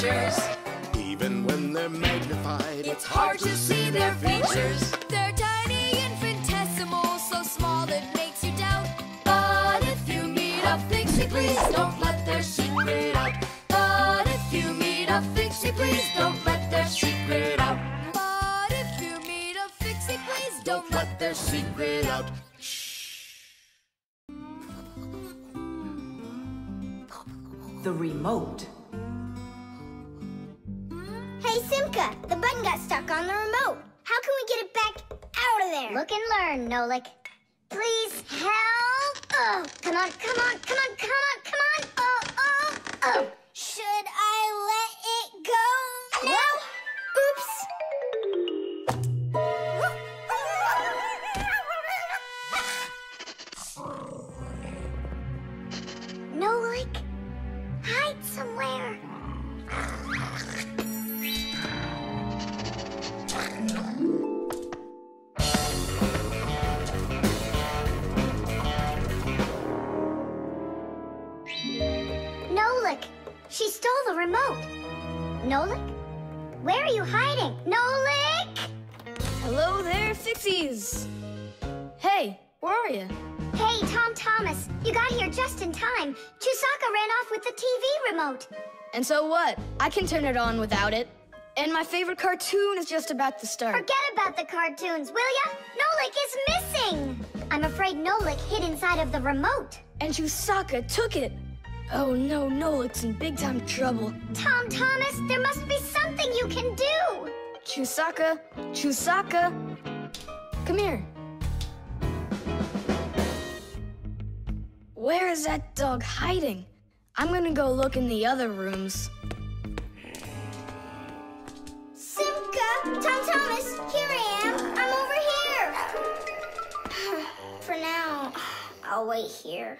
features. Even when they're magnified, It's hard to see their features. They're tiny, infinitesimal, so small it makes you doubt. But if you meet a Fixie, please don't let their secret out. But if you meet a Fixie, please don't let their secret out. But if you meet a Fixie, please don't let their secret out. The remote. Hey, Simka, the button got stuck on the remote. How can we get it back out of there? Look and learn, Nolik. Please help. Oh, come on, come on, come on, come on, come on. Oh, oh, oh. Should I let it go now? Oops. Nolik, hide somewhere. Nolik, she stole the remote. Nolik? Where are you hiding? Nolik! Hello there, Fixies. Hey, where are you? Hey, Thomas, you got here just in time. Chewsocka ran off with the TV remote. And so what? I can turn it on without it. And my favorite cartoon is just about to start. Forget about the cartoons, will ya? Nolik is missing. I'm afraid Nolik hid inside of the remote. And Chewsocka took it. Oh no, Nolik's in big time trouble. Thomas, there must be something you can do. Chewsocka, Chewsocka, come here. Where is that dog hiding? I'm gonna go look in the other rooms. Simka, Thomas, here I am. I'm over here. For now, I'll wait here.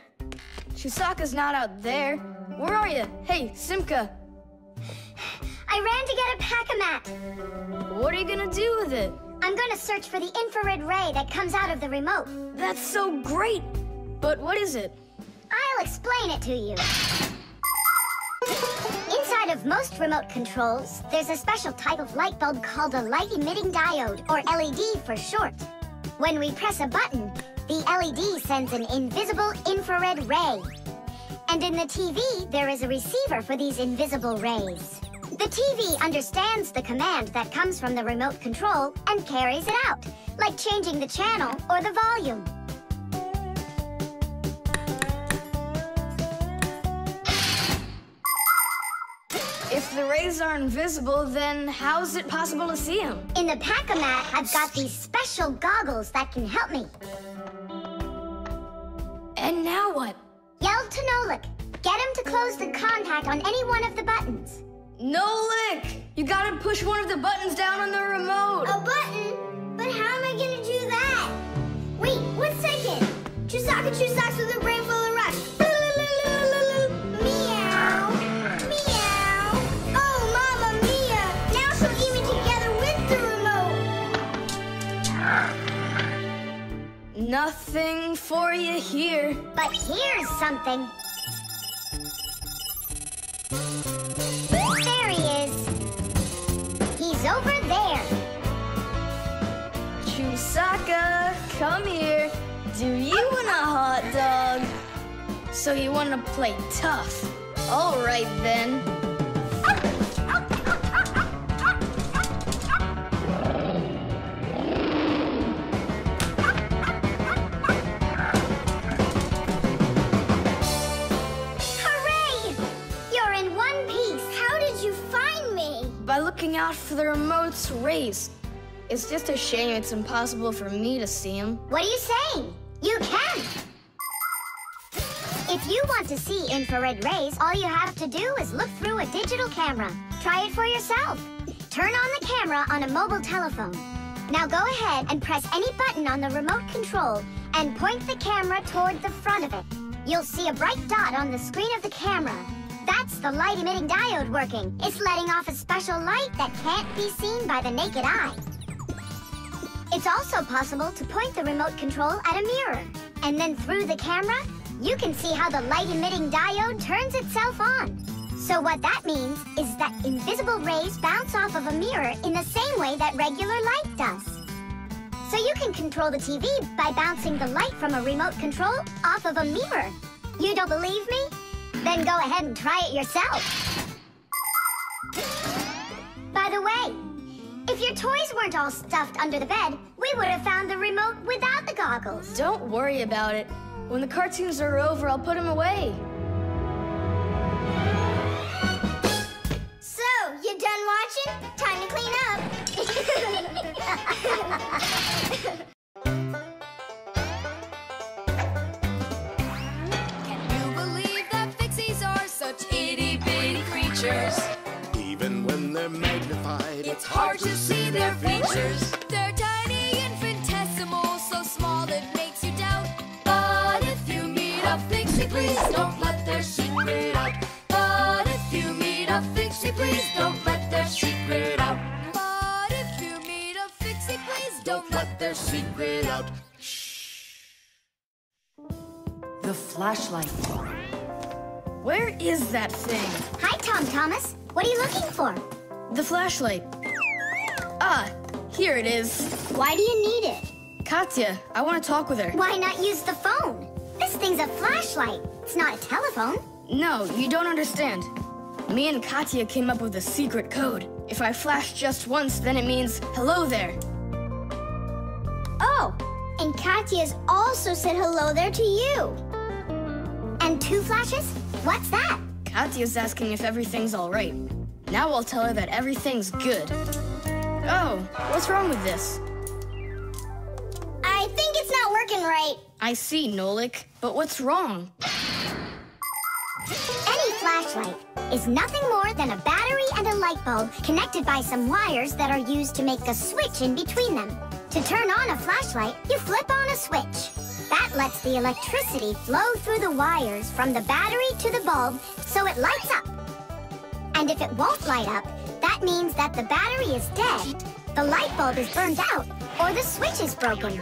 Chewsocka's not out there. Where are you? Hey, Simka. I ran to get a pack-a-mat. What are you gonna do with it? I'm gonna search for the infrared ray that comes out of the remote. That's so great. But what is it? I'll explain it to you. Inside of most remote controls, there's a special type of light bulb called a light-emitting diode, or LED for short. When we press a button, the LED sends an invisible infrared ray. And in the TV, there is a receiver for these invisible rays. The TV understands the command that comes from the remote control and carries it out, like changing the channel or the volume. If the rays are invisible, then how is it possible to see them? In the pack-a-mat, I've got these special goggles that can help me. And now what? Yell to Nolik. Get him to close the contact on any one of the buttons. Nolik! You gotta push one of the buttons down on the remote. A button? But how am I gonna do that? Wait, 1 second. Chewsocka chew socks with a brain full of rocks. Meow. Meow. Oh, Mamma Mia. Now she'll eat me together with the remote. Nothing for you here. But here's something. There he is. He's over there. Chewsocka, come here. Do you want a hot dog? So you want to play tough? All right then. By looking out for the remote's rays. It's just a shame it's impossible for me to see them. What are you saying? You can! If you want to see infrared rays, all you have to do is look through a digital camera. Try it for yourself. Turn on the camera on a mobile telephone. Now go ahead and press any button on the remote control and point the camera toward the front of it. You'll see a bright dot on the screen of the camera. That's the light-emitting diode working. It's letting off a special light that can't be seen by the naked eye. It's also possible to point the remote control at a mirror. And then through the camera, you can see how the light-emitting diode turns itself on. So what that means is that invisible rays bounce off of a mirror in the same way that regular light does. So you can control the TV by bouncing the light from a remote control off of a mirror. You don't believe me? Then go ahead and try it yourself. By the way, if your toys weren't all stuffed under the bed, we would have found the remote without the goggles. Don't worry about it. When the cartoons are over, I'll put them away. So, you done watching? Time to clean up. Can you believe that Fixies are such itty-bitty creatures? Even when they're magnified, It's hard to see their features. They're tiny, infinitesimal, so small it makes you doubt. But if you meet a Fixie, please don't let their secret out. But if you meet a Fixie, please don't let their secret out. But if you meet a Fixie, please don't let their secret out. The flashlight. Where is that thing? Hi, Thomas. What are you looking for? The flashlight. Ah, here it is. Why do you need it? Katya, I want to talk with her. Why not use the phone? This thing's a flashlight. It's not a telephone. No, you don't understand. Me and Katya came up with a secret code. If I flash just once, then it means hello there. Oh, and Katya's also said hello there to you. And 2 flashes? What's that? Katya's asking if everything's all right. Now I'll tell her that everything's good. Oh, what's wrong with this? I think it's not working right. I see, Nolik, but what's wrong? Any flashlight is nothing more than a battery and a light bulb connected by some wires that are used to make a switch in between them. To turn on a flashlight, you flip on a switch. That lets the electricity flow through the wires from the battery to the bulb so it lights up. And if it won't light up, that means that the battery is dead, the light bulb is burned out, or the switch is broken.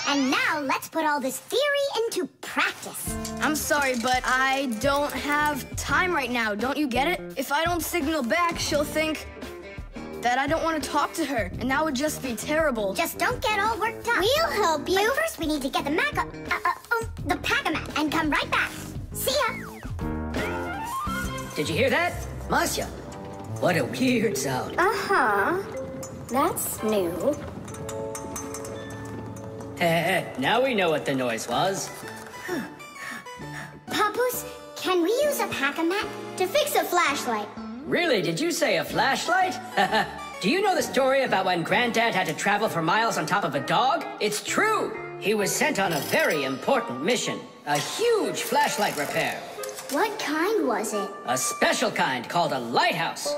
And now let's put all this theory into practice. I'm sorry, but I don't have time right now. Don't you get it? If I don't signal back, she'll think that I don't want to talk to her, and that would just be terrible. Just don't get all worked up. We'll help you. But first we need to get the the pack-a-mat and come right back. See ya. Did you hear that? Masya, what a weird sound. Uh-huh. That's new. Now we know what the noise was. Papoose, can we use a pack-a-mat? To fix a flashlight. Really, did you say a flashlight? Do you know the story about when Granddad had to travel for miles on top of a dog? It's true! He was sent on a very important mission. A huge flashlight repair. What kind was it? A special kind called a lighthouse.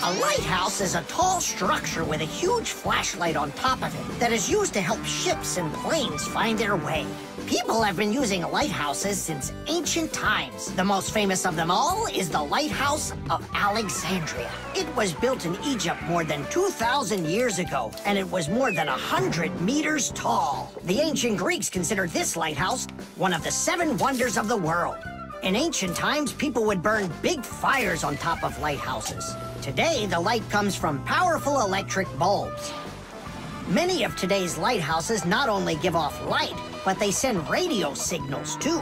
A lighthouse is a tall structure with a huge flashlight on top of it that is used to help ships and planes find their way. People have been using lighthouses since ancient times. The most famous of them all is the Lighthouse of Alexandria. It was built in Egypt more than 2,000 years ago, and it was more than 100 meters tall. The ancient Greeks considered this lighthouse one of the 7 wonders of the world. In ancient times, people would burn big fires on top of lighthouses. Today, the light comes from powerful electric bulbs. Many of today's lighthouses not only give off light, but they send radio signals, too.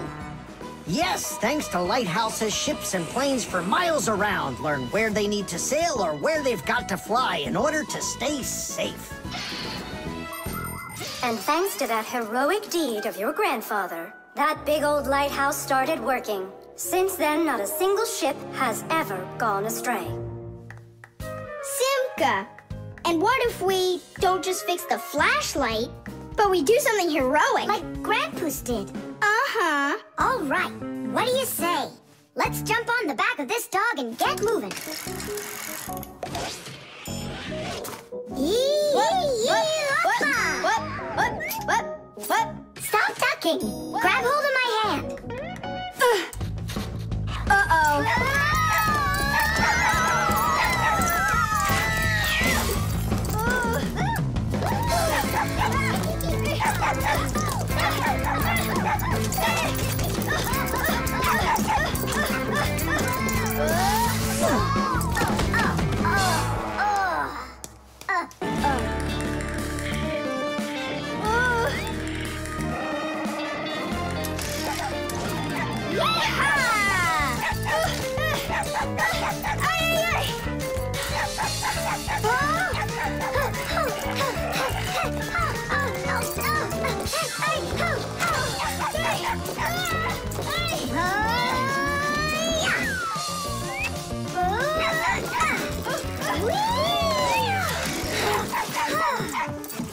Yes, thanks to lighthouses, ships and planes for miles around learn where they need to sail or where they've got to fly in order to stay safe. And thanks to that heroic deed of your grandfather, that big old lighthouse started working. Since then, not a single ship has ever gone astray. Simka! And what if we don't just fix the flashlight, but we do something heroic? Like Grandpa's did. Uh-huh. All right, what do you say? Let's jump on the back of this dog and get moving. What? Stop ducking. Grab hold of my hand. Uh-oh.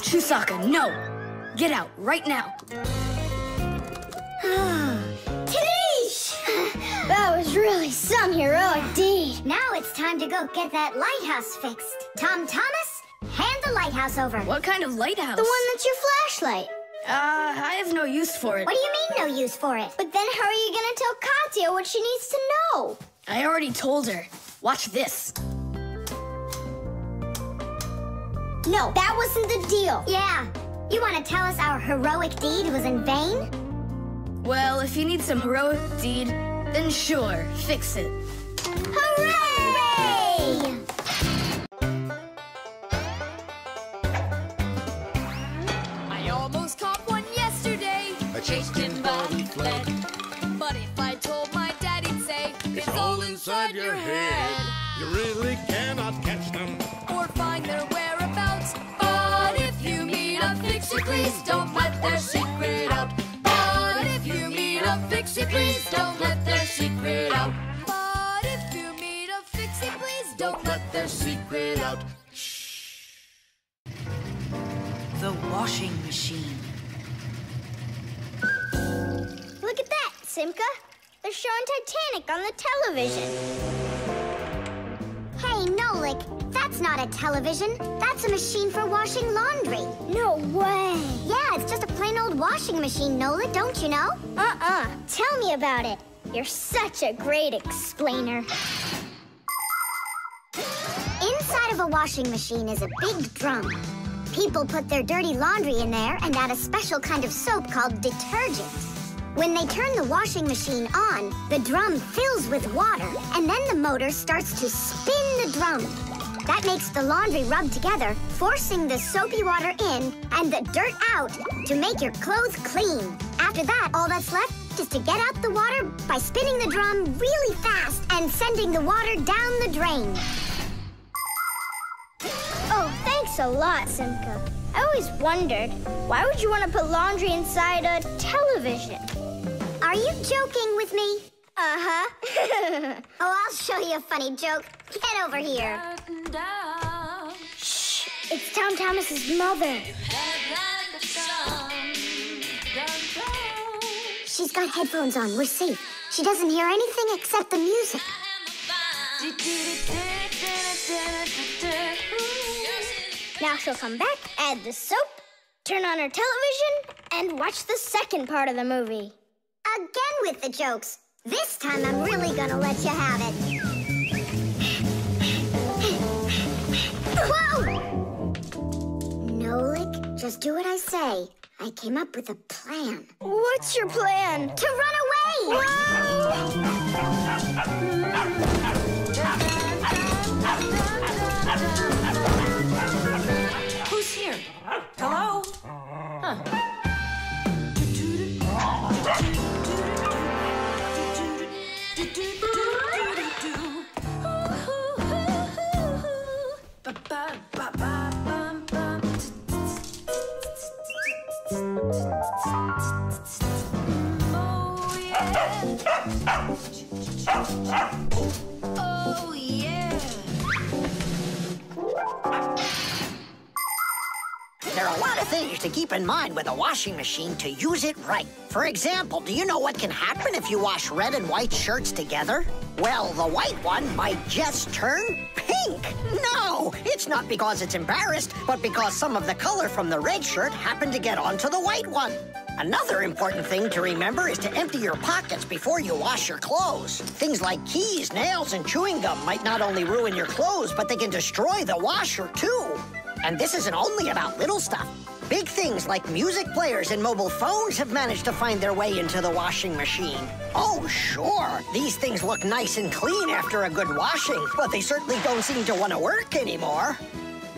Chewsocka, no! Get out, right now. Tadeish! That was really some heroic deed. Now it's time to go get that lighthouse fixed. Thomas, hand the lighthouse over. What kind of lighthouse? The one that's your flashlight. I have no use for it. What do you mean, no use for it? But then how are you gonna tell Katya what she needs to know? I already told her. Watch this. No, that wasn't the deal. Yeah. You want to tell us our heroic deed was in vain? Well, if you need some heroic deed, then sure, fix it. Hooray! I almost caught one yesterday. I chased him but he fled. But if I told my dad, he'd say, It's all inside your head. You really cannot catch them. or find their whereabouts. But if you meet a Fixie, please don't let their secret out. But if you meet a Fixie, please don't let their secret out. But if you meet a Fixie, please don't let their secret out. The washing machine. Look at that, Simka. They're showing Titanic on the television. Hey, Nolik, that's not a television. That's a machine for washing laundry. No way. Yeah, it's just a plain old washing machine, Nolik, don't you know? Tell me about it. You're such a great explainer. Inside of a washing machine is a big drum. People put their dirty laundry in there and add a special kind of soap called detergent. When they turn the washing machine on, the drum fills with water, and then the motor starts to spin the drum. That makes the laundry rub together, forcing the soapy water in and the dirt out to make your clothes clean. After that, all that's left is to get out the water by spinning the drum really fast and sending the water down the drain. Oh, thanks a lot, Simka. I always wondered, why would you want to put laundry inside a television? Are you joking with me? Uh-huh. Oh, I'll show you a funny joke. Get over here. Shh, it's Thomas's mother. She's got headphones on. We're safe. She doesn't hear anything except the music. Now she'll come back, add the soap, turn on her television, and watch the second part of the movie. Again with the jokes. This time I'm really gonna let you have it. Whoa! Nolik, just do what I say. I came up with a plan. What's your plan? To run away! Who's here? Hello? Huh. Oh, yeah. There are a lot of things to keep in mind with a washing machine to use it right. For example, do you know what can happen if you wash red and white shirts together? Well, the white one might just turn pink. No, it's not because it's embarrassed, but because some of the color from the red shirt happened to get onto the white one. Another important thing to remember is to empty your pockets before you wash your clothes. Things like keys, nails, and chewing gum might not only ruin your clothes, but they can destroy the washer, too. And this isn't only about little stuff. Big things like music players and mobile phones have managed to find their way into the washing machine. Oh, sure, these things look nice and clean after a good washing, but they certainly don't seem to want to work anymore.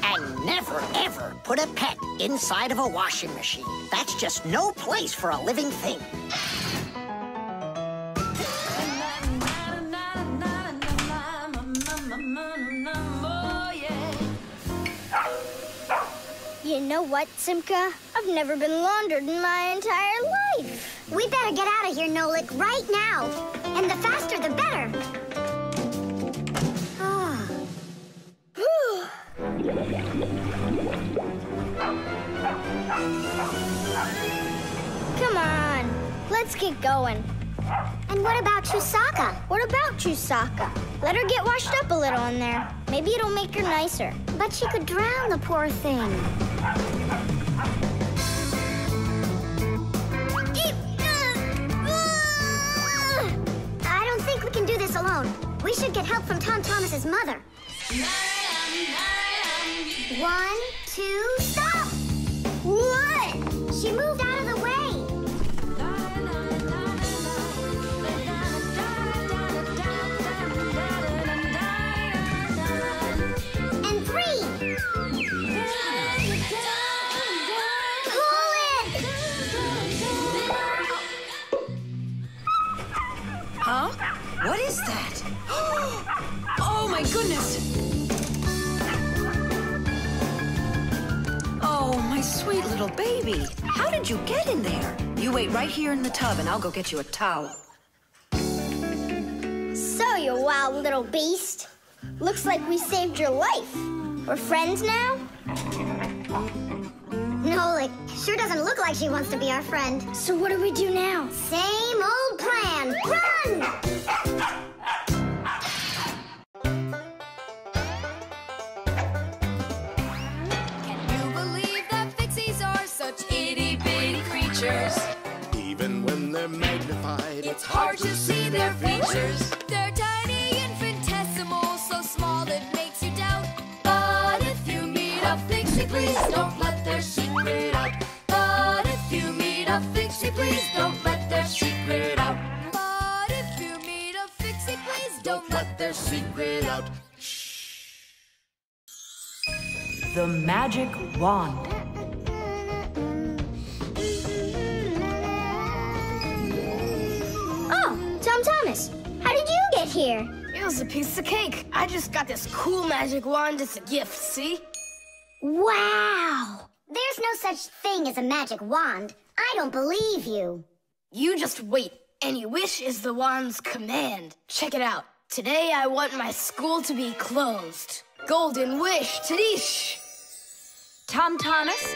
And never, ever put a pet inside of a washing machine. That's just no place for a living thing. You know what, Simka? I've never been laundered in my entire life. We better get out of here, Nolik, right now. And the faster, the better. Let's get going. And what about Chewsocka? What about Chewsocka? Let her get washed up a little in there. Maybe it'll make her nicer. But she could drown, the poor thing. I don't think we can do this alone. We should get help from Tom Thomas's mother. 1, 2, stop! What? She moved out of the way. And 3. Pull it! Huh? What is that? Oh my goodness! Oh, my sweet little baby. How did you get in there? You wait right here in the tub and I'll go get you a towel. So, you wild little beast. Looks like we saved your life. We're friends now? Nolik sure doesn't look like she wants to be our friend. So what do we do now? Same old plan. Run! Itty-bitty creatures. Even when they're magnified, It's hard to see their features. They're tiny, infinitesimal, so small it makes you doubt. But if you meet a Fixie, please don't let their secret out. But if you meet a Fixie, please don't let their secret out. But if you meet a Fixie, please don't let their secret out. The magic wand. Tom Thomas, how did you get here? It was a piece of cake. I just got this cool magic wand as a gift, see? Wow! There's no such thing as a magic wand. I don't believe you. You just wait. Any wish is the wand's command. Check it out. Today I want my school to be closed. Golden wish, Tadish! Tom Thomas,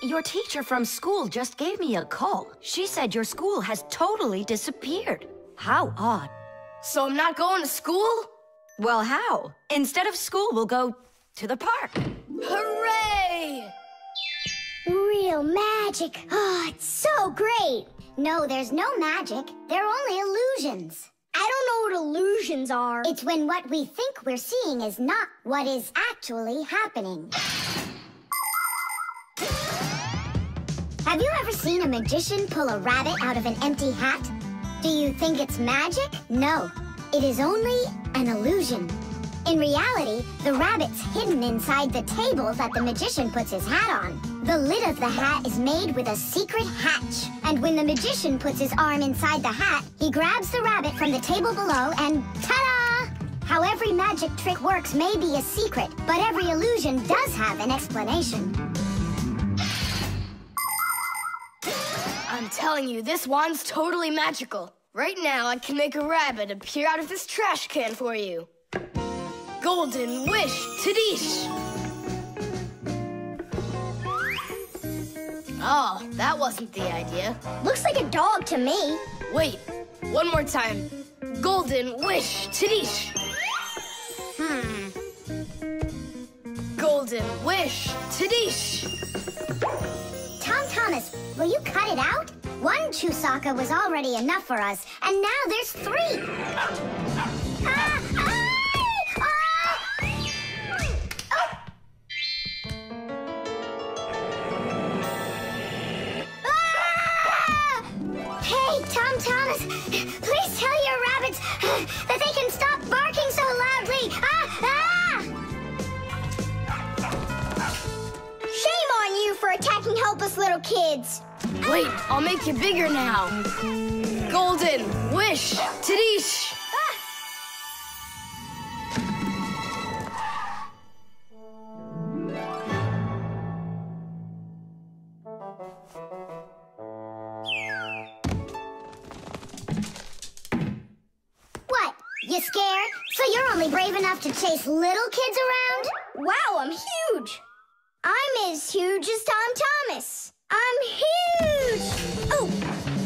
your teacher from school just gave me a call. She said your school has totally disappeared. How odd. So I'm not going to school? Well, how? Instead of school, we'll go to the park. Hooray! Real magic. Oh, it's so great. No, there's no magic. They're only illusions. I don't know what illusions are. It's when what we think we're seeing is not what is actually happening. Have you ever seen a magician pull a rabbit out of an empty hat? Do you think it's magic? No, it is only an illusion. In reality, the rabbit's hidden inside the table that the magician puts his hat on. The lid of the hat is made with a secret hatch. And when the magician puts his arm inside the hat, he grabs the rabbit from the table below and ta-da! How every magic trick works may be a secret, but every illusion does have an explanation. I'm telling you, this wand's totally magical. Right now, I can make a rabbit appear out of this trash can for you. Golden wish, Tadish! Oh, that wasn't the idea. Looks like a dog to me. Wait, one more time. Golden wish, Tadish! Golden wish, Tadish! Tom Thomas, will you cut it out? One Chewsocka was already enough for us, and now there's 3. Hey, Tom Thomas, please tell your rabbits that they can stop barking so loudly. Shame on you for attacking helpless little kids. Wait, I'll make you bigger now. Golden wish, Tadish! What? You scared? So you're only brave enough to chase little kids around? Wow, I'm huge. I'm as huge as Tom Thomas. I'm huge. Oh,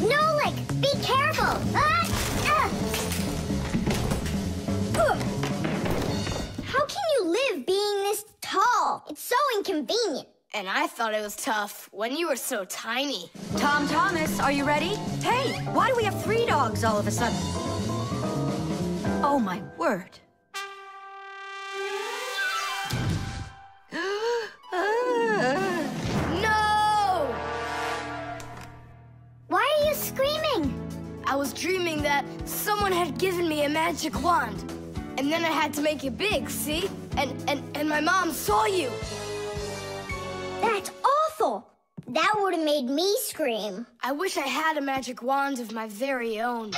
Nolik! Be careful! How can you live being this tall? It's so inconvenient. And I thought it was tough when you were so tiny. Tom Thomas, are you ready? Hey, why do we have 3 dogs all of a sudden? Oh, my word. No! Why are you screaming? I was dreaming that someone had given me a magic wand. And then I had to make it big, see? And my mom saw you. That's awful. That would have made me scream. I wish I had a magic wand of my very own.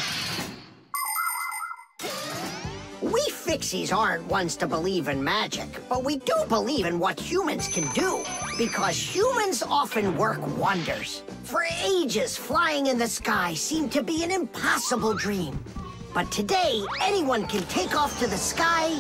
We Fixies aren't ones to believe in magic, but we do believe in what humans can do, because humans often work wonders. For ages, flying in the sky seemed to be an impossible dream. But today, anyone can take off to the sky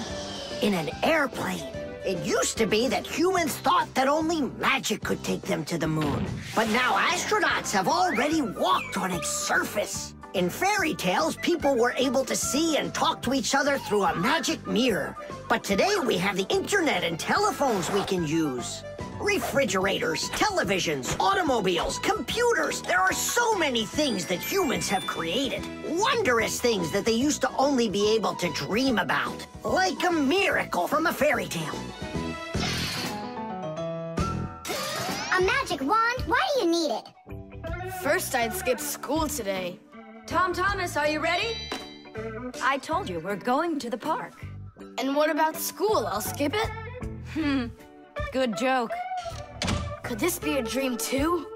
in an airplane. It used to be that humans thought that only magic could take them to the moon. But now astronauts have already walked on its surface. In fairy tales, people were able to see and talk to each other through a magic mirror. But today we have the internet and telephones we can use. Refrigerators, televisions, automobiles, computers. There are so many things that humans have created. Wondrous things that they used to only be able to dream about. Like a miracle from a fairy tale. A magic wand? Why do you need it? First, I'd skip school today. Tom Thomas, are you ready? I told you, we're going to the park. And what about school? I'll skip it? Good joke. Could this be a dream too?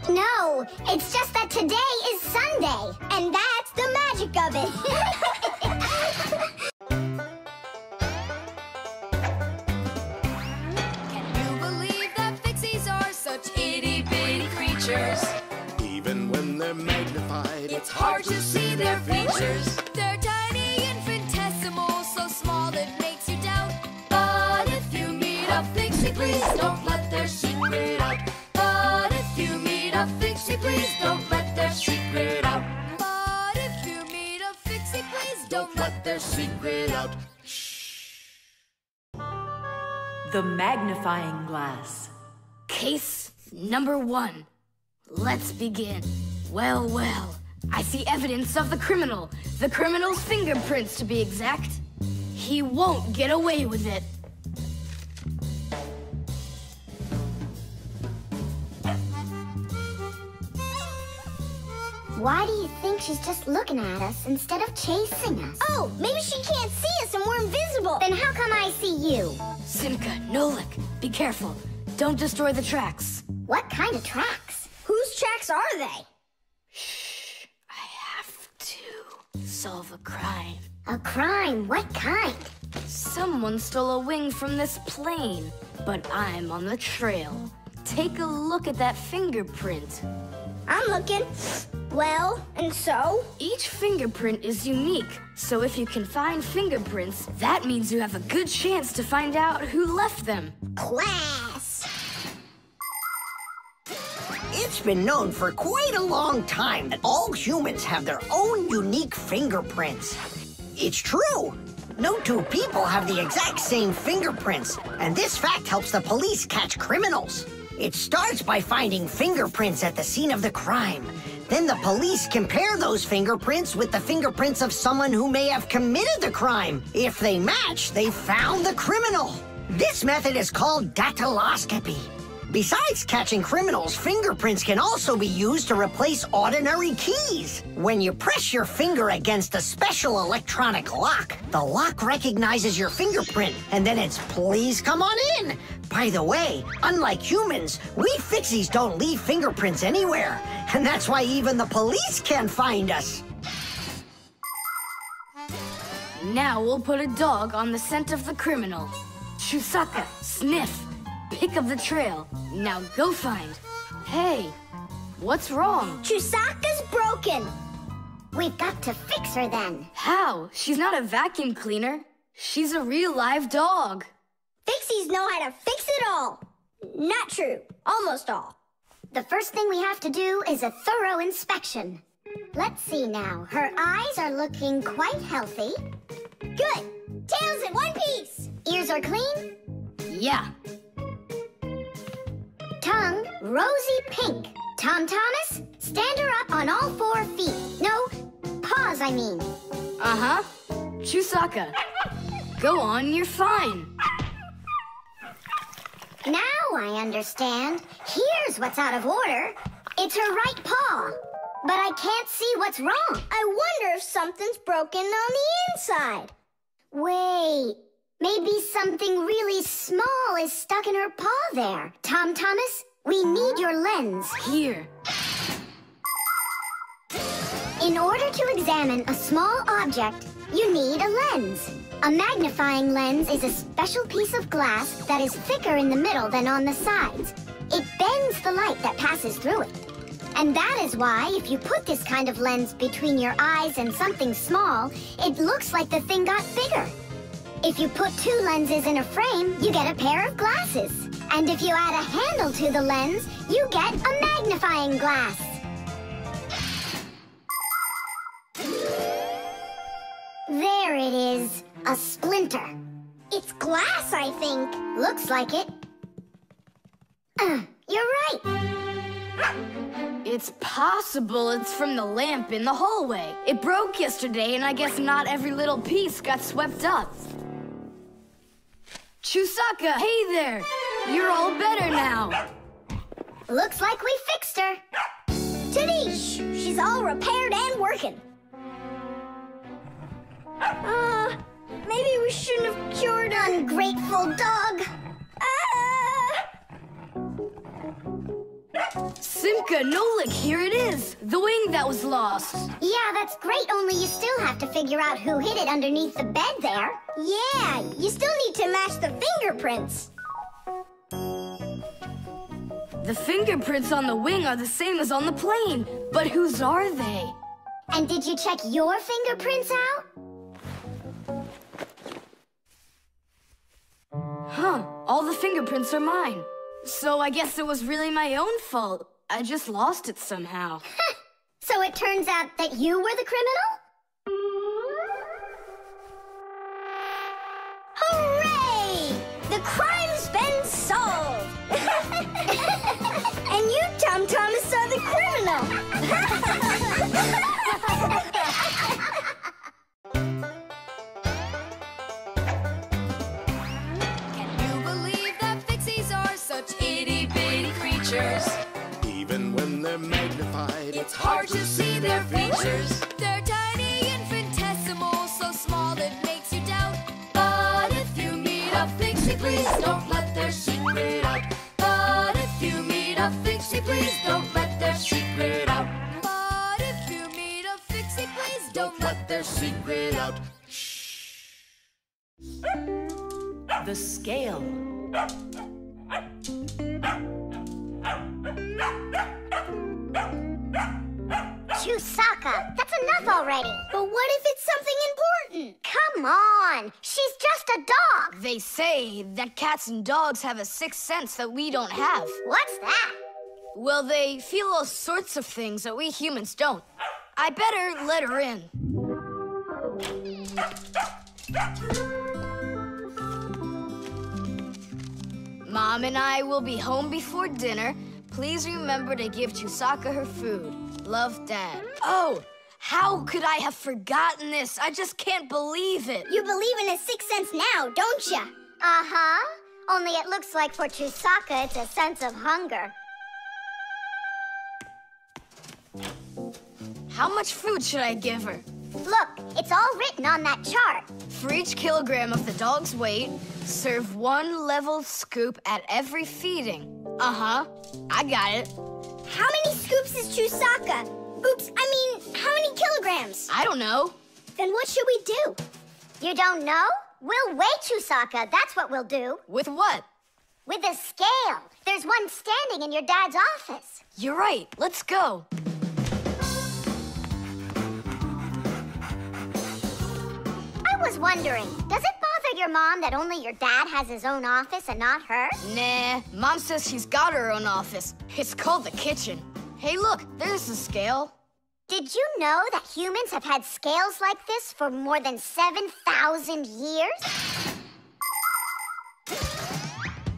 No, it's just that today is Sunday, and that's the magic of it. Can you believe that Fixies are such itty-bitty creatures? Even when they're magnified, It's hard to see their features. They're tiny, infinitesimal, so small it makes you doubt. But if you meet a Fixie, please don't let their secret out. But if you meet a Fixie, please don't let their secret out. But if you meet a Fixie, please don't let their secret out. The magnifying glass. Case number 1. Let's begin. Well, well, I see evidence of the criminal. The criminal's fingerprints, to be exact. He won't get away with it. Why do you think she's just looking at us instead of chasing us? Oh, maybe she can't see us and we're invisible. Then how come I see you? Simka, Nolik, be careful. Don't destroy the tracks. What kind of tracks? Whose tracks are they? Shh, I have to solve a crime. A crime? What kind? Someone stole a wing from this plane, but I'm on the trail. Take a look at that fingerprint. I'm looking. Well, and so? Each fingerprint is unique, so if you can find fingerprints, that means you have a good chance to find out who left them. Class! It's been known for quite a long time that all humans have their own unique fingerprints. It's true. No two people have the exact same fingerprints, and this fact helps the police catch criminals. It starts by finding fingerprints at the scene of the crime. Then the police compare those fingerprints with the fingerprints of someone who may have committed the crime. If they match, they found the criminal. This method is called dactyloscopy. Besides catching criminals, fingerprints can also be used to replace ordinary keys. When you press your finger against a special electronic lock, the lock recognizes your fingerprint, and then it's please come on in. By the way, unlike humans, we Fixies don't leave fingerprints anywhere, and that's why even the police can't find us. Now we'll put a dog on the scent of the criminal. Chewsocka, sniff. Pick up the trail. Now go find. Hey, what's wrong? Chewsocka's broken. We've got to fix her then. How? She's not a vacuum cleaner. She's a real live dog. Fixies know how to fix it all. Not true. Almost all. The first thing we have to do is a thorough inspection. Let's see now. Her eyes are looking quite healthy. Good. Tails in one piece. Ears are clean. Yeah. Tongue, rosy pink. Tom Thomas, stand her up on all 4 feet. No, paws, I mean. Uh-huh. Chewsocka. Go on, you're fine. Now I understand. Here's what's out of order. It's her right paw. But I can't see what's wrong. I wonder if something's broken on the inside. Wait, maybe something really small is stuck in her paw there. Tom Thomas, we need your lens. Here. In order to examine a small object, you need a lens. A magnifying lens is a special piece of glass that is thicker in the middle than on the sides. It bends the light that passes through it. And that is why, if you put this kind of lens between your eyes and something small, it looks like the thing got bigger. If you put 2 lenses in a frame, you get a pair of glasses. And if you add a handle to the lens, you get a magnifying glass. There it is, a splinter. It's glass, I think. Looks like it. You're right. It's possible it's from the lamp in the hallway. It broke yesterday, and I guess not every little piece got swept up. Chewsocka, hey there! You're all better now. Looks like we fixed her. Tadoosh! She's all repaired and working. Maybe we shouldn't have cured her. Ungrateful dog. Simka, Nolik, here it is. The wing that was lost. Yeah, that's great, only you still have to figure out who hid it underneath the bed there. Yeah, you still need to match the fingerprints. The fingerprints on the wing are the same as on the plane. But whose are they? And did you check your fingerprints out? Huh, all the fingerprints are mine. So I guess it was really my own fault. I just lost it somehow. So it turns out that you were the criminal? Hooray! The crime's been solved! And you, Tom Thomas, are the criminal! Can you believe that Fixies are such itty-bitty creatures? Even when they're magnified, It's hard to see their features. They're tiny, infinitesimal, so small it makes you doubt. But if you meet a Fixie, please don't let their secret out. But if you meet a Fixie, please don't let their secret out. But if you meet a Fixie, please don't let their secret out. The scale. Chewsocka, that's enough already. But what if it's something important? Come on, she's just a dog. They say that cats and dogs have a sixth sense that we don't have. What's that? Well, they feel all sorts of things that we humans don't. I better let her in. Mom and I will be home before dinner. Please remember to give Chewsocka her food. Love, Dad. Oh, how could I have forgotten this? I just can't believe it. You believe in a sixth sense now, don't ya? Uh-huh. Only it looks like for Chewsocka, it's a sense of hunger. How much food should I give her? Look, it's all written on that chart. For each kilogram of the dog's weight, serve 1 level scoop at every feeding. Uh-huh, I got it. How many scoops is Chewsocka? Oops, I mean, how many kilograms? I don't know. Then what should we do? You don't know? We'll weigh Chewsocka, that's what we'll do. With what? With a scale. There's one standing in your dad's office. You're right, let's go. I was wondering, does it bother told your mom that only your dad has his own office and not her? Nah, Mom says she's got her own office. It's called the kitchen. Hey, look, there's the scale. Did you know that humans have had scales like this for more than 7,000 years?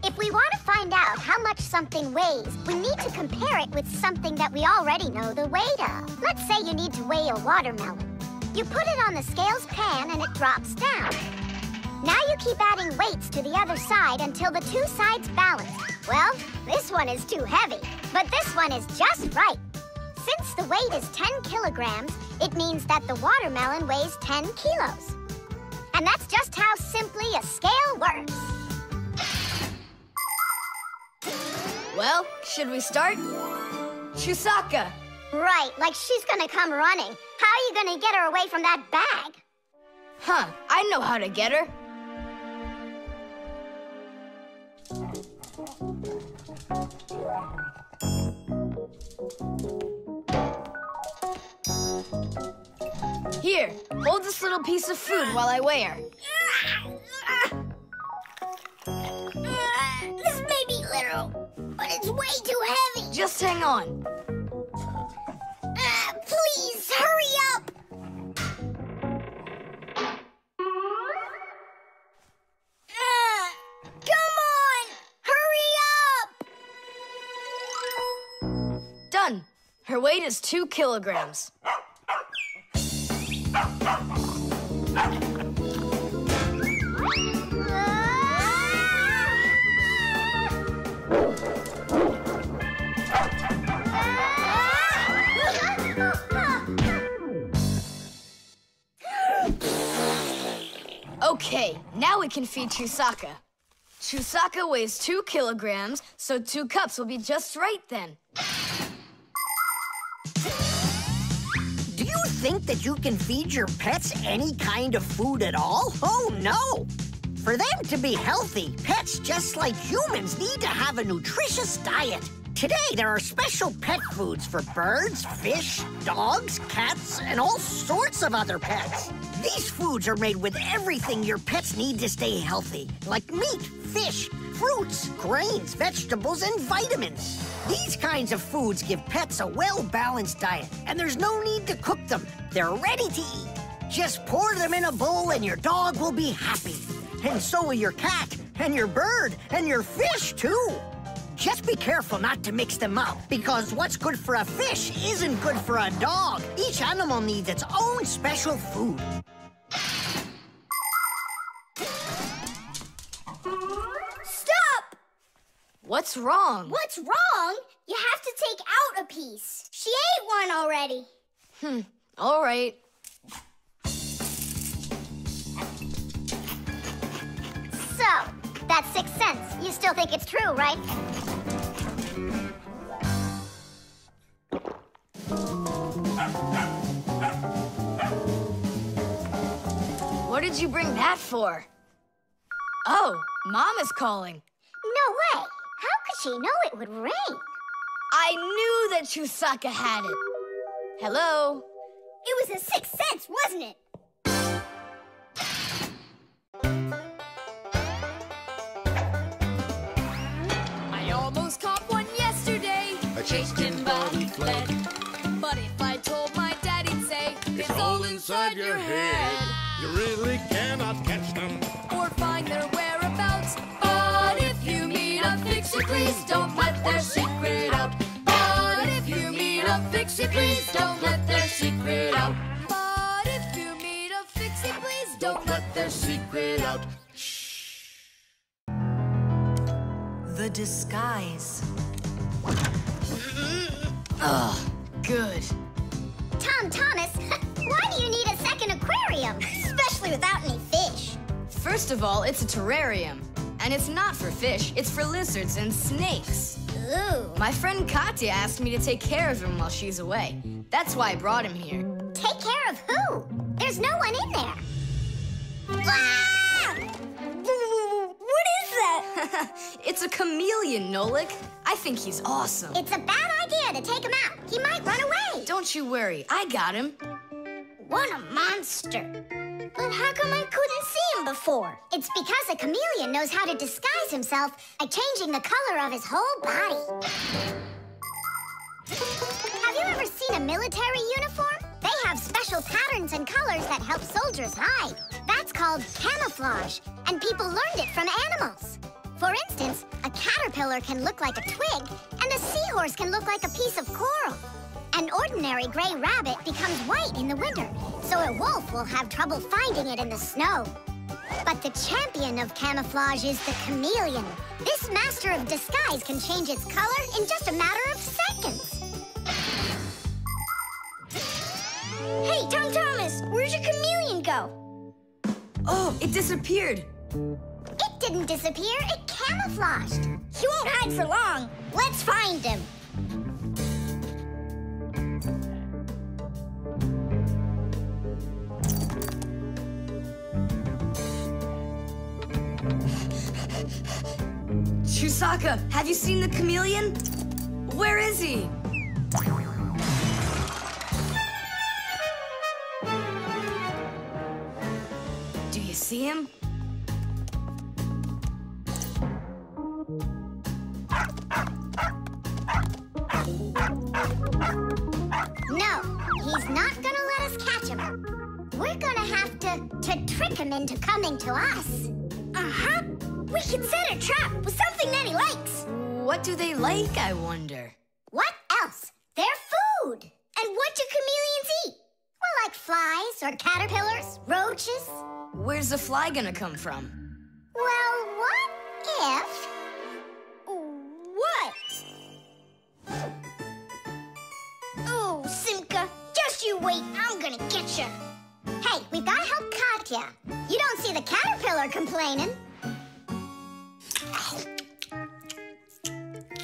If we want to find out how much something weighs, we need to compare it with something that we already know the weight of. Let's say you need to weigh a watermelon. You put it on the scales pan and it drops down. Now you keep adding weights to the other side until the two sides balance. Well, this one is too heavy, but this one is just right. Since the weight is 10 kilograms, it means that the watermelon weighs 10 kilos. And that's just how simply a scale works. Well, should we start? Chewsocka! Right, like she's gonna come running. How are you gonna get her away from that bag? Huh, I know how to get her. Here, hold this little piece of food while I weigh her. This may be literal, but it's way too heavy. Just hang on. Please, hurry up! Come on! Hurry up! Done. Her weight is 2 kilograms. Okay, now we can feed Chewsocka. Chewsocka weighs 2 kilograms, so 2 cups will be just right then. Do you think that you can feed your pets any kind of food at all? Oh, no! For them to be healthy, pets just like humans need to have a nutritious diet. Today, there are special pet foods for birds, fish, dogs, cats, and all sorts of other pets. These foods are made with everything your pets need to stay healthy, like meat, fish, fruits, grains, vegetables, and vitamins. These kinds of foods give pets a well-balanced diet, and there's no need to cook them. They're ready to eat. Just pour them in a bowl and your dog will be happy. And so will your cat, and your bird, and your fish, too. Just be careful not to mix them up, because what's good for a fish isn't good for a dog. Each animal needs its own special food. Stop! What's wrong? What's wrong? You have to take out a piece. She ate one already. All right. So, that's 6 cents. You still think it's true, right? What did you bring that for? Oh, Mom is calling. No way. How could she know it would rain? I knew that Chewsocka had it. Hello? It was a 6 cents, wasn't it? I almost caught one yesterday. I chased him but he fled. But if I told my dad, he'd say, It's all inside your head. You really cannot catch them. Or find their whereabouts. But if you meet a Fixie, please don't let their secret out. But if you meet a Fixie, please don't let their secret out. But if you meet a Fixie, please don't let their secret out. The disguise. Ugh, good. Thomas, why do you need a second aquarium? Especially without any fish. First of all, it's a terrarium. And it's not for fish, it's for lizards and snakes. Ooh. My friend Katya asked me to take care of him while she's away. That's why I brought him here. Take care of who? There's no one in there. Ah! What is that? It's a chameleon, Nolik. I think he's awesome. It's a bad idea to take him out. He might run away. Don't you worry, I got him. What a monster. But how come I couldn't see them before. It's because a chameleon knows how to disguise himself by changing the color of his whole body. Have you ever seen a military uniform? They have special patterns and colors that help soldiers hide. That's called camouflage, and people learned it from animals. For instance, a caterpillar can look like a twig, and a seahorse can look like a piece of coral. An ordinary gray rabbit becomes white in the winter, so a wolf will have trouble finding it in the snow. But the champion of camouflage is the chameleon. This master of disguise can change its color in just a matter of seconds. Hey, Tom Thomas, where'd your chameleon go? Oh, it disappeared. It didn't disappear, it camouflaged. He won't hide for long. Let's find him. Chewsocka, have you seen the chameleon? Where is he? Do you see him? No, he's not gonna let us catch him. We're gonna have to trick him into coming to us. Uh-huh. We can set a trap with something that he likes. What do they like, I wonder? What else? They're food. And what do chameleons eat? Well, like flies or caterpillars, roaches. Where's the fly gonna come from? Well, what if... What? Oh, Simka, just you wait. I'm gonna get you. Hey, we've gotta help Katya. You don't see the caterpillar complaining.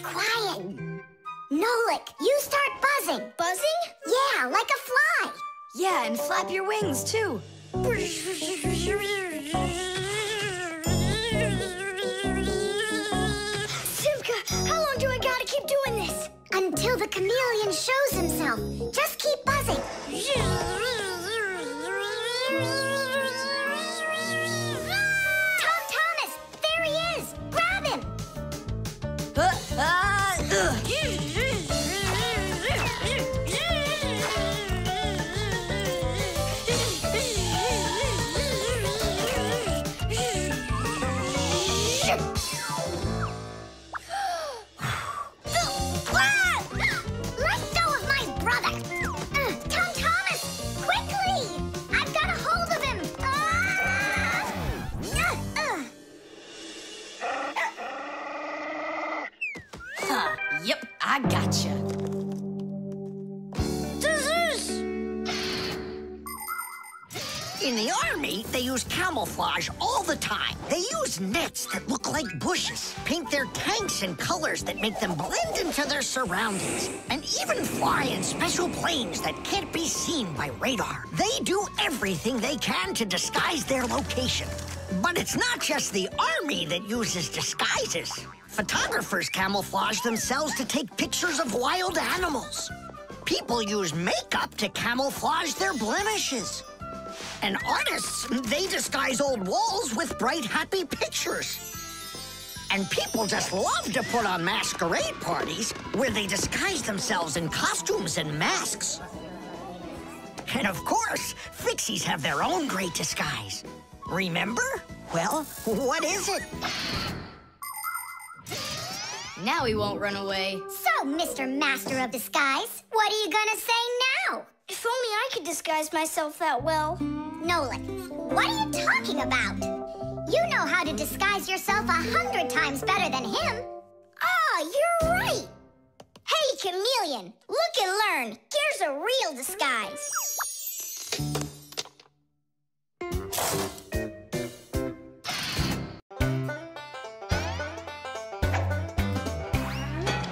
Quiet. Nolik, you start buzzing. Buzzing? Yeah, like a fly. Yeah, and flap your wings, too. Simka, how long do I gotta keep doing this? Until the chameleon shows himself. Just keep buzzing. Tom Thomas, there he is. Grab him. Let go of my brother. Tom Thomas, quickly. I've got a hold of him. Yep, I gotcha. In the army, they use camouflage all the time. They use nets that look like bushes, paint their tanks in colors that make them blend into their surroundings, and even fly in special planes that can't be seen by radar. They do everything they can to disguise their location. But it's not just the army that uses disguises. Photographers camouflage themselves to take pictures of wild animals. People use makeup to camouflage their blemishes. And artists, they disguise old walls with bright, happy pictures. And people just love to put on masquerade parties where they disguise themselves in costumes and masks. And of course, Fixies have their own great disguise. Remember? Well, what is it? Now he won't run away. So, Mr. Master of Disguise, what are you gonna say now? If only I could disguise myself that well. Nolik, what are you talking about? You know how to disguise yourself 100 times better than him. Ah, you're right. Hey, Chameleon, look and learn. Here's a real disguise.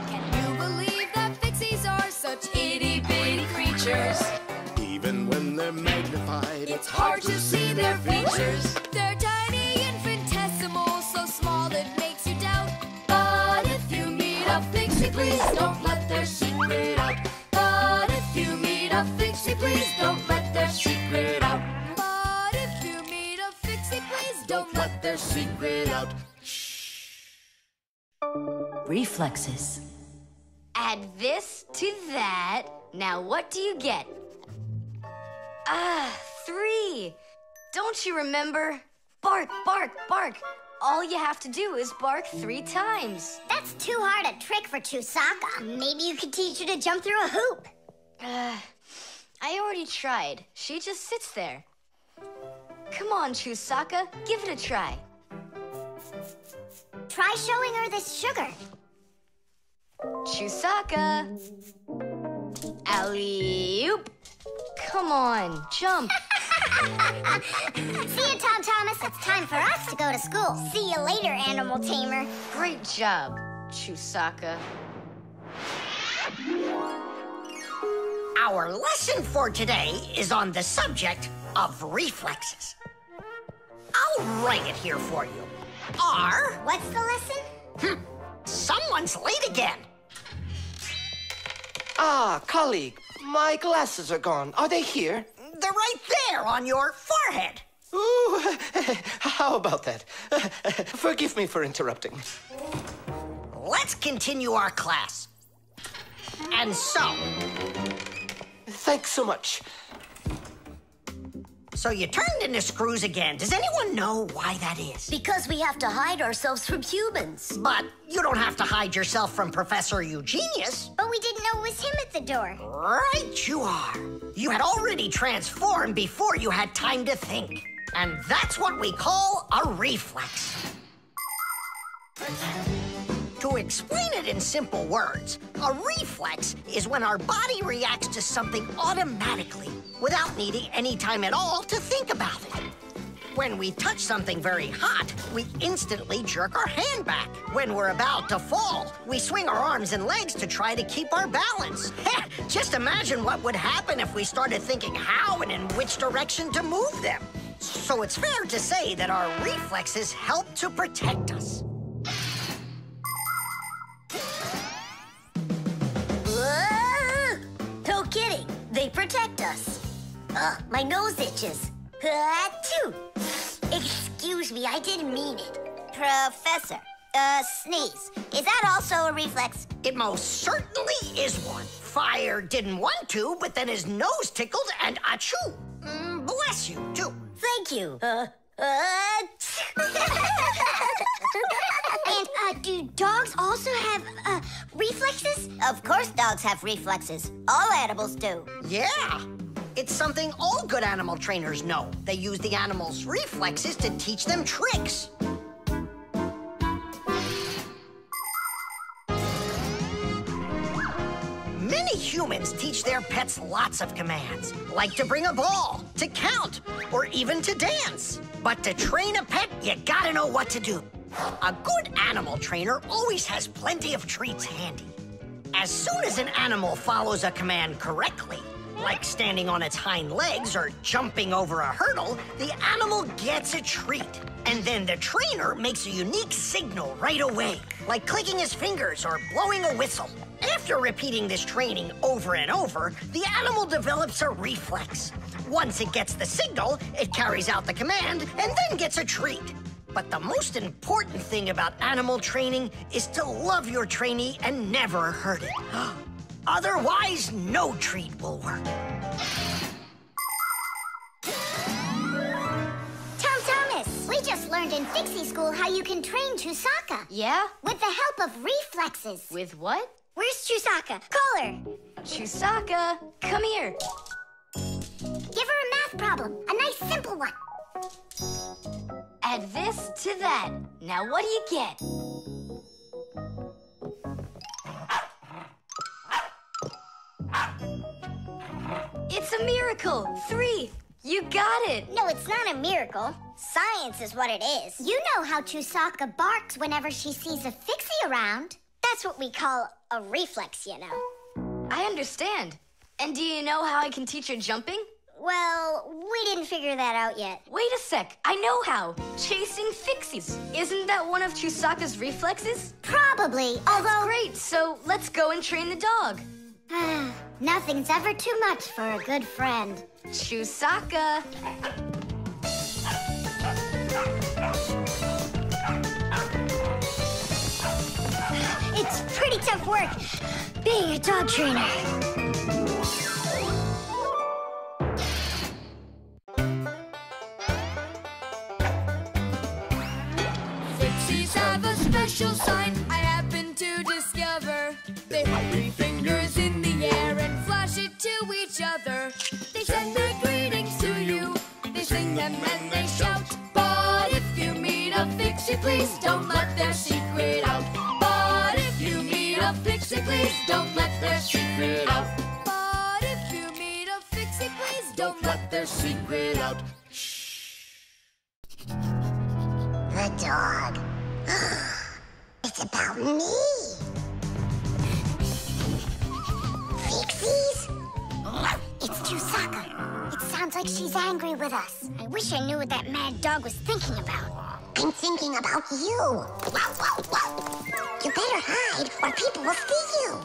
Can you believe that Fixies are such itty-bitty creatures? Even when they're magnified, It's hard to see their features. They're tiny, infinitesimal, so small it makes you doubt. But if you meet a Fixie, please don't let their secret out. But if you meet a Fixie, please don't let their secret out. But if you meet a Fixie, please their secret out. Reflexes. Add this to that. Now what do you get? Ah, 3. Don't you remember? Bark, bark, bark. All you have to do is bark 3 times. That's too hard a trick for Chewsocka. Maybe you could teach her to jump through a hoop. I already tried. She just sits there. Come on, Chewsocka, give it a try. Try showing her this sugar. Chewsocka. Alley-oop. Come on, jump. See you, Tom Thomas. It's time for us to go to school. See you later, animal tamer. Great job, Chewsocka. Our lesson for today is on the subject of reflexes. I'll write it here for you. What's the lesson? Someone's late again. Ah, colleague, my glasses are gone. Are they here? They're right there on your forehead. Ooh, how about that? Forgive me for interrupting. Let's continue our class. And so... Thanks so much. So you turned into screws again. Does anyone know why that is? Because we have to hide ourselves from humans. But you don't have to hide yourself from Professor Eugenius. But we didn't know it was him at the door. Right you are. You had already transformed before you had time to think. And that's what we call a reflex. To explain it in simple words, a reflex is when our body reacts to something automatically without needing any time at all to think about it. When we touch something very hot, we instantly jerk our hand back. When we're about to fall, we swing our arms and legs to try to keep our balance. Just imagine what would happen if we started thinking how and in which direction to move them. So it's fair to say that our reflexes help to protect us. No kidding. They protect us. My nose itches. Achoo! Excuse me, I didn't mean it. Professor, sneeze. Is that also a reflex? It most certainly is one. Fire didn't want to, but then his nose tickled and achoo. Bless you, too. Thank you. And do dogs also have reflexes? Of course dogs have reflexes. All animals do. Yeah. It's something all good animal trainers know. They use the animals' reflexes to teach them tricks. Many humans teach their pets lots of commands, like to bring a ball, to count, or even to dance. But to train a pet, you gotta know what to do. A good animal trainer always has plenty of treats handy. As soon as an animal follows a command correctly, like standing on its hind legs or jumping over a hurdle, the animal gets a treat. And then the trainer makes a unique signal right away, like clicking his fingers or blowing a whistle. After repeating this training over and over, the animal develops a reflex. Once it gets the signal, it carries out the command and then gets a treat. But the most important thing about animal training is to love your trainee and never hurt it. Otherwise, no treat will work. Tom Thomas, we just learned in Fixie school how you can train Chewsocka. Yeah? With the help of reflexes. With what? Where's Chewsocka? Call her. Chewsocka, come here. Give her a math problem. A nice simple one. Add this to that. Now what do you get? It's a miracle! 3! You got it! No, it's not a miracle. Science is what it is. You know how Chewsocka barks whenever she sees a Fixie around. That's what we call a reflex, you know. I understand. And do you know how I can teach her jumping? Well, we didn't figure that out yet. Wait a sec, I know how. Chasing Fixies. Isn't that one of Chewsocka's reflexes? Probably, although... That's great, so let's go and train the dog. Nothing's ever too much for a good friend. Chewsocka. tough work being a dog trainer. Fixies have a special sign I happen to discover. They hold 3 fingers in the air and flash it to each other. They send their greetings to you. They sing them and they shout. But if you meet a Fixie, please don't let their secret out. But if you meet a Fixie, please don't let their secret out. But if you meet a Fixie, please don't let their secret out. The dog. It's about me. Fixies? It's Chewsocka. It sounds like she's angry with us. I wish I knew what that mad dog was thinking about. I'm thinking about you. You better hide or people will see you.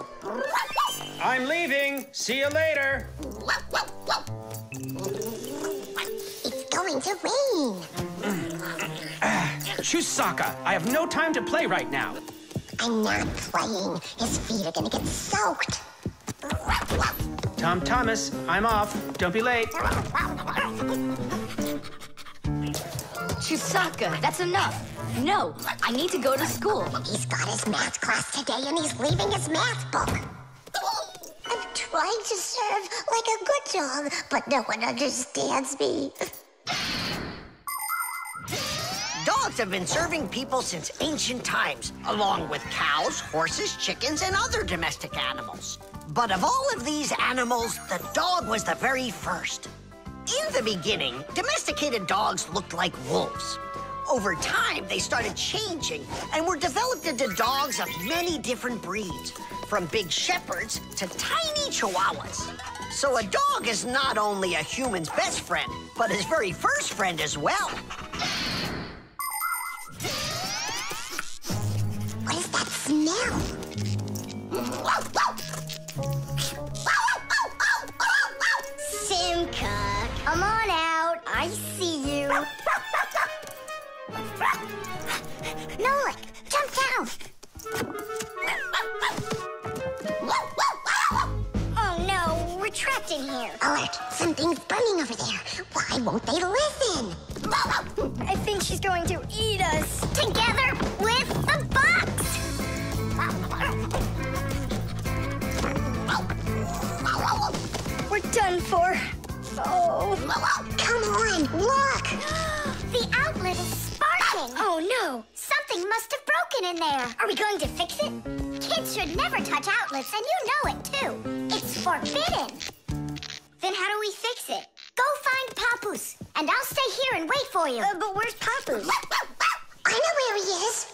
I'm leaving. See you later. It's going to rain. Chewsocka, I have no time to play right now. I'm not playing. His feet are gonna get soaked. Thomas, I'm off. Don't be late. Chewsocka, that's enough. No, I need to go to school. He's got his math class today and he's leaving his math book. I'm trying to serve like a good dog, but no one understands me. Dogs have been serving people since ancient times, along with cows, horses, chickens, and other domestic animals. But of all of these animals, the dog was the very first. In the beginning, domesticated dogs looked like wolves. Over time, they started changing and were developed into dogs of many different breeds, from big shepherds to tiny chihuahuas. So a dog is not only a human's best friend, but his very first friend as well. What is that smell? Simka, come on out. I see you. Nolik, jump down. Oh no, we're trapped in here. Alert, something's burning over there. Why won't they listen? I think she's going to eat us. Together with the box. We're done for. Oh. Come on, look. The outlet is sparking. Oh no, something must have broken in there. Are we going to fix it? Kids should never touch outlets, and you know it too. It's forbidden. Then how do we fix it? Go find Papoose, and I'll stay here and wait for you. But where's Papoose? I know where he is.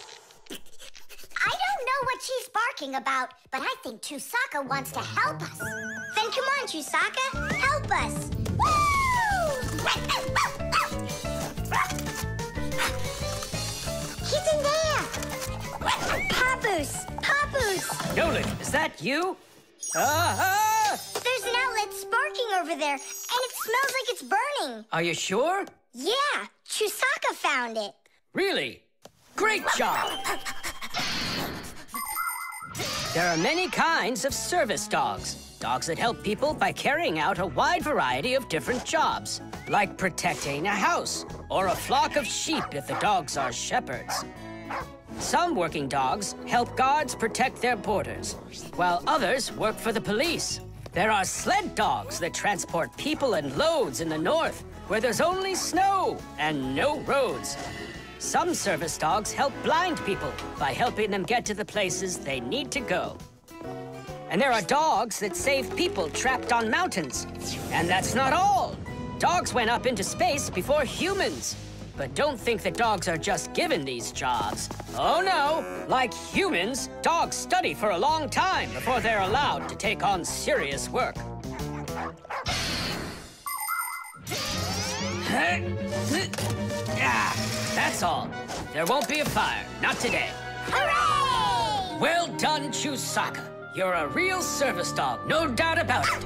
I don't know what she's barking about, but I think Chewsocka wants to help us. Then come on, Chewsocka, help us. Woo! He's in there. Papoose! Papoose! Nolik, is that you? There's an outlet sparking over there, and it smells like it's burning. Are you sure? Yeah, Chewsocka found it. Really? Great job! There are many kinds of service dogs. Dogs that help people by carrying out a wide variety of different jobs, like protecting a house or a flock of sheep if the dogs are shepherds. Some working dogs help guards protect their borders, while others work for the police. There are sled dogs that transport people and loads in the north, where there's only snow and no roads. Some service dogs help blind people by helping them get to the places they need to go. And there are dogs that save people trapped on mountains. And that's not all. Dogs went up into space before humans. But don't think that dogs are just given these jobs. Oh no, like humans, dogs study for a long time before they're allowed to take on serious work. That's all. There won't be a fire, not today. Hooray! Well done, Chewsocka. You're a real service dog, no doubt about it.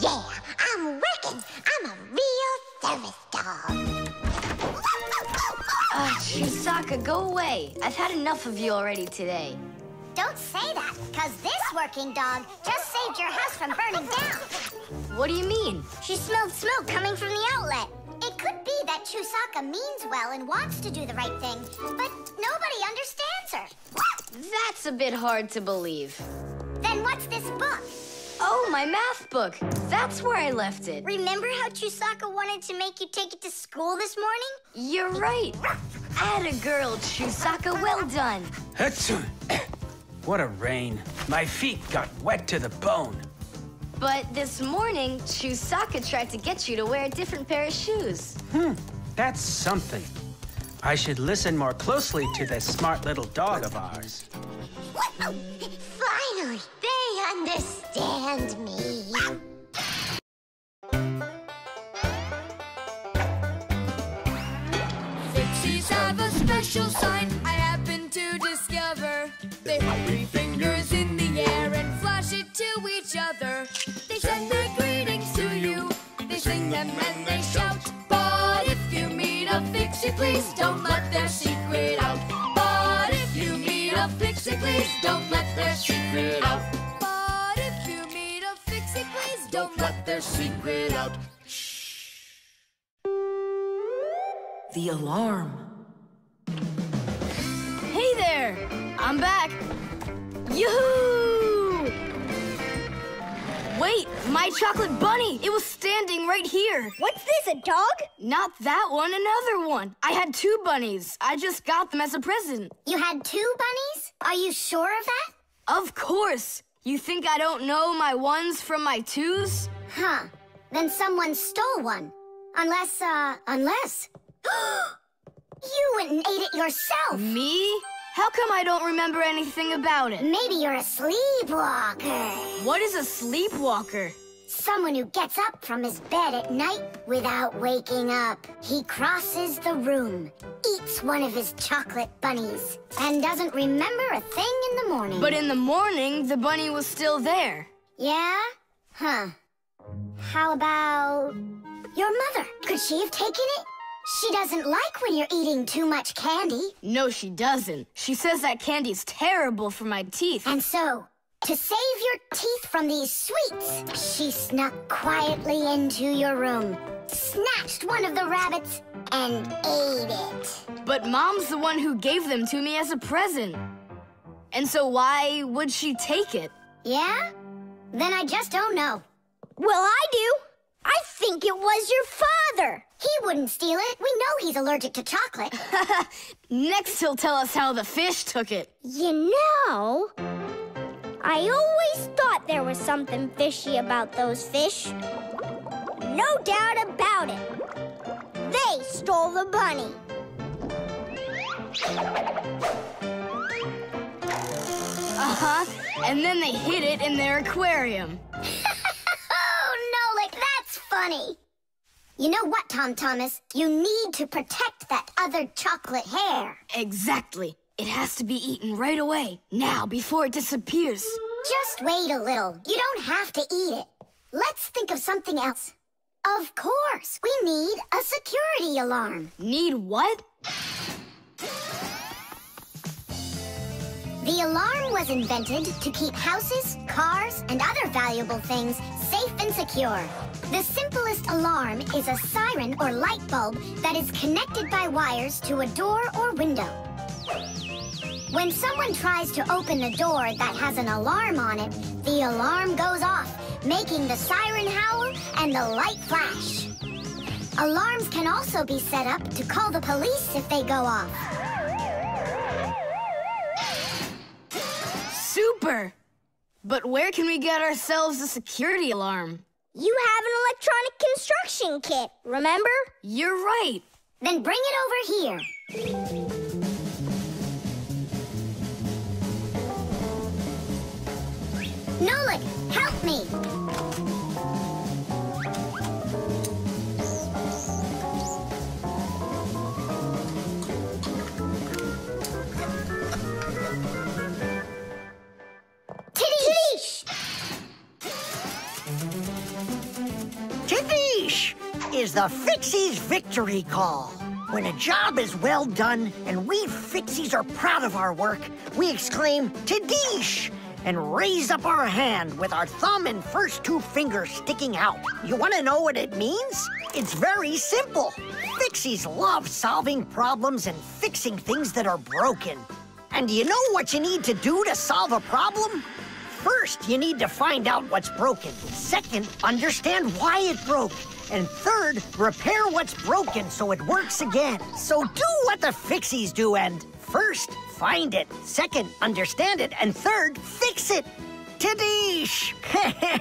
Yeah, I'm working. I'm a real service dog. Chewsocka, go away. I've had enough of you already today. Don't say that, because this working dog just saved your house from burning down. What do you mean? She smelled smoke coming from the outlet. It could be that Chewsocka means well and wants to do the right thing, but nobody understands her. That's a bit hard to believe. Then what's this book? Oh, my math book. That's where I left it. Remember how Chewsocka wanted to make you take it to school this morning? You're right. Atta girl, Chewsocka. Well done. What a rain. My feet got wet to the bone. But this morning, Chewsocka tried to get you to wear a different pair of shoes. That's something. I should listen more closely to this smart little dog of ours. Finally, they understand me. Fixies have a special sign I happen to discover. They hold 3 fingers in the air and flash it to each other. They send their greetings to you. They sing them and they shout. But if you meet a Fixie, please don't let their secret out. But if you meet a Fixie, please don't let their secret out. But if you meet a Fixie, please don't let their secret out. The alarm. Hey there! I'm back. Yoo-hoo! Wait, my chocolate bunny! It was standing right here. What's this, a dog? Not that one, another one. I had 2 bunnies. I just got them as a present. You had 2 bunnies? Are you sure of that? Of course. You think I don't know my 1s from my 2s? Huh. Then someone stole one. Unless. You went and ate it yourself! Me? How come I don't remember anything about it? Maybe you're a sleepwalker. What is a sleepwalker? Someone who gets up from his bed at night without waking up. He crosses the room, eats one of his chocolate bunnies, and doesn't remember a thing in the morning. But in the morning, the bunny was still there. Yeah? Huh. How about your mother? Could she have taken it? She doesn't like when you're eating too much candy. No, she doesn't. She says that candy's terrible for my teeth. And so, to save your teeth from these sweets, she snuck quietly into your room, snatched one of the rabbits, and ate it. But Mom's the one who gave them to me as a present. And so why would she take it? Yeah? Then I just don't know. Well, I do. I think it was your father. He wouldn't steal it. We know he's allergic to chocolate. Next, he'll tell us how the fish took it. You know, I always thought there was something fishy about those fish. No doubt about it. They stole the bunny. Uh-huh. And then they hid it in their aquarium. Oh, Nolik, that's funny. You know what, Tom Thomas? You need to protect that other chocolate hair. Exactly. It has to be eaten right away. Now, before it disappears. Just wait a little. You don't have to eat it. Let's think of something else. Of course, we need a security alarm. Need what? The alarm was invented to keep houses, cars, and other valuable things safe and secure. The simplest alarm is a siren or light bulb that is connected by wires to a door or window. When someone tries to open the door that has an alarm on it, the alarm goes off, making the siren howl and the light flash. Alarms can also be set up to call the police if they go off. Super! But where can we get ourselves a security alarm? You have an electronic construction kit, remember? You're right. Then bring it over here. Nolik, help me! Tidish! Tidish is the Fixies' victory call. When a job is well done and we Fixies are proud of our work, we exclaim, "Tadish!" and raise up our hand with our thumb and first two fingers sticking out. You want to know what it means? It's very simple. Fixies love solving problems and fixing things that are broken. And do you know what you need to do to solve a problem? First, you need to find out what's broken. Second, understand why it broke. And third, repair what's broken so it works again. So do what the Fixies do and first, find it. Second, understand it. And third, fix it. Tadish!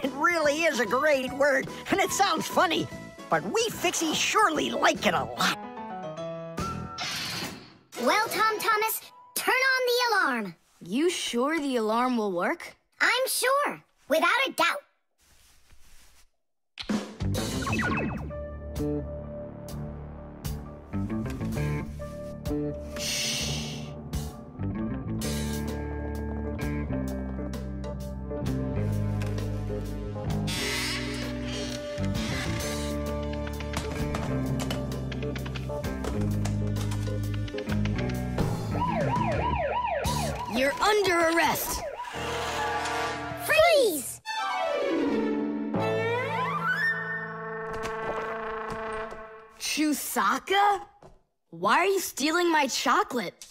It really is a great word, and it sounds funny, but we Fixies surely like it a lot. Well, Thomas, turn on the alarm. You sure the alarm will work? I'm sure, without a doubt. You're under arrest. Freeze! Chewsocka? Why are you stealing my chocolate?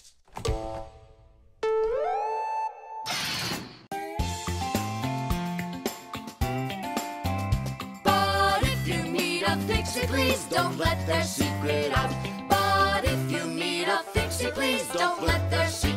But if you meet a Fixie, please don't let their secret out. But if you meet a Fixie, please don't let their secret out.